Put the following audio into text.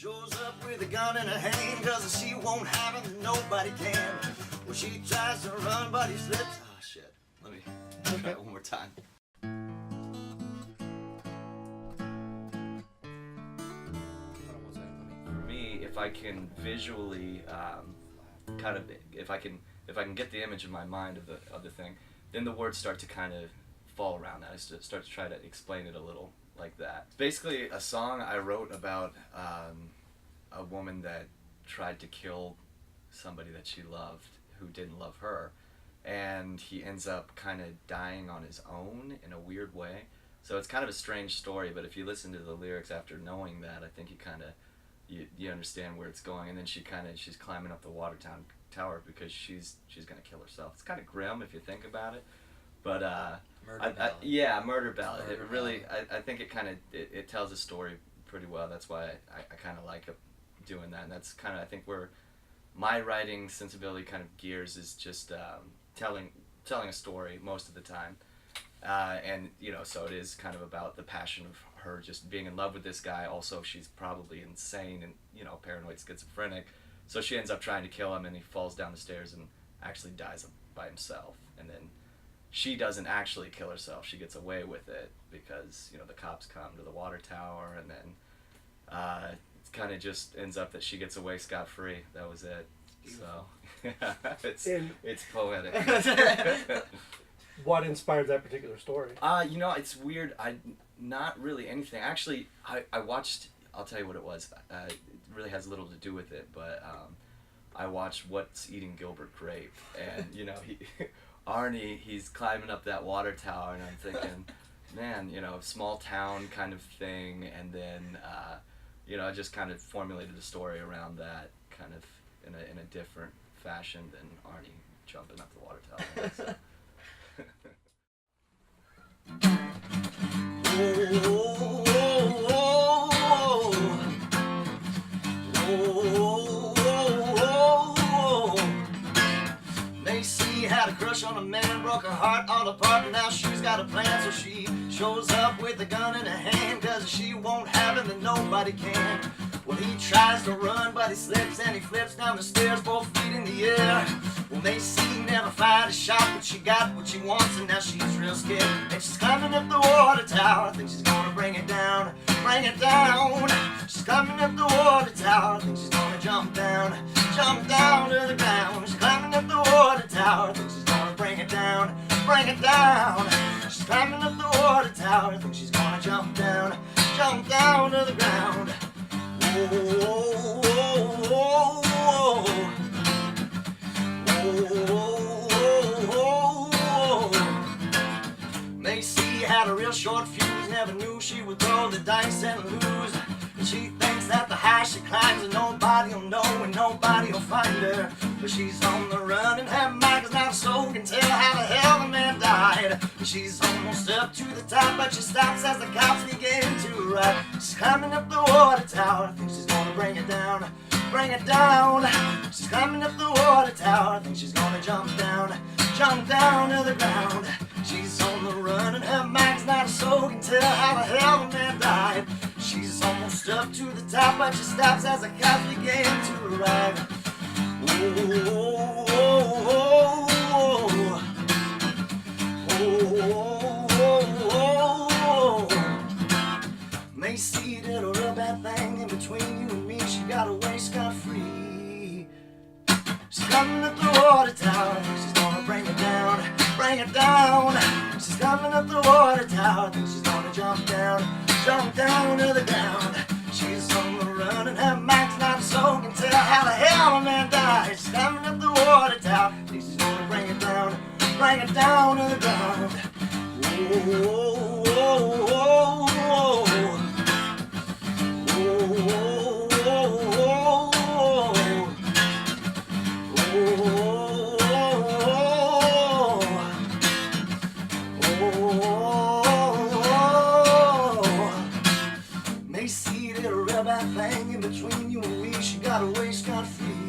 Shows up with a gun in her hand, cause she won't have it and nobody can. Well, she tries to run, but he slips. Oh, shit. Let me try it one more time. For me, if I can visually if I can get the image in my mind of the thing, then the words start to kind of fall around that. I start to try to explain it a little like that. Basically, a song I wrote about a woman that tried to kill somebody that she loved who didn't love her, and he ends up kind of dying on his own in a weird way. So it's kind of a strange story, but if you listen to the lyrics after knowing that, I think you understand where it's going. And then she's climbing up the Watertown Tower because she's gonna kill herself. It's kind of grim if you think about it, but murder ballad. Murder ballad. It really, I think it tells a story pretty well. That's why I kind of like doing that, and that's kind of, I think, where my writing sensibility kind of gears, is just telling a story most of the time, and so it is kind of about the passion of her just being in love with this guy. Also, she's probably insane and paranoid schizophrenic, so she ends up trying to kill him, and he falls down the stairs and actually dies by himself. And then she doesn't actually kill herself; she gets away with it because the cops come to the water tower, and then it kind of just ends up that she gets away scot-free. That was it. So it's poetic. What inspired that particular story? It's weird. Not really anything. Actually, I watched, I'll tell you what it was. It really has little to do with it, but I watched What's Eating Gilbert Grape, and Arnie, he's climbing up that water tower, and I'm thinking, man, small town kind of thing, and then I just kind of formulated a story around that, kind of in a different fashion than Arnie jumping up the water tower. So. Maci had a crush on a man, broke her heart all apart, and now she's got a plan. So she shows up with a gun in her hand, cause she won't have him and nobody can. Well, he tries to run, but he slips and he flips down the stairs, both feet in the air. Well, Maci never fired a shot, but she got what she wants, and now she's real scared. And she's climbing up the water tower, I think she's gonna bring it down, bring it down. She's climbing up the water tower, I think she's gonna jump down to the ground. She's climbing up the water tower, I think she's gonna bring it down, bring it down. She's climbing up the water tower, I think she's gonna jump down to the ground. Maci had a real short fuse, never knew she would throw the dice and lose. And she thinks that the higher she climbs, and nobody will know and nobody will find her. But she's on the run, and her mind is not so can tell how the hell the man died. She's almost up to the top, but she stops as the cops begin to ride. She's climbing up the water tower, I think she's gonna bring it down, bring it down. She's climbing up the water tower, I think she's gonna jump down to the ground. She's on the run, and her mind's not so can tell how the hell the man died. She's almost up to the top, but she stops as the cops begin to arrive. Maci did a real bad thing, in between you and me, she got away scot-free. She's coming up the water tower, she's gonna bring it down, bring it down. She's coming up the water tower, I think she's gonna jump down to the ground. She's on the run, and her mind's not so can tell how the hell a man died. She's coming up the water tower, I think she's gonna bring it down to the ground. Maci did a real bad thing, in between you and me, she got away scot-free.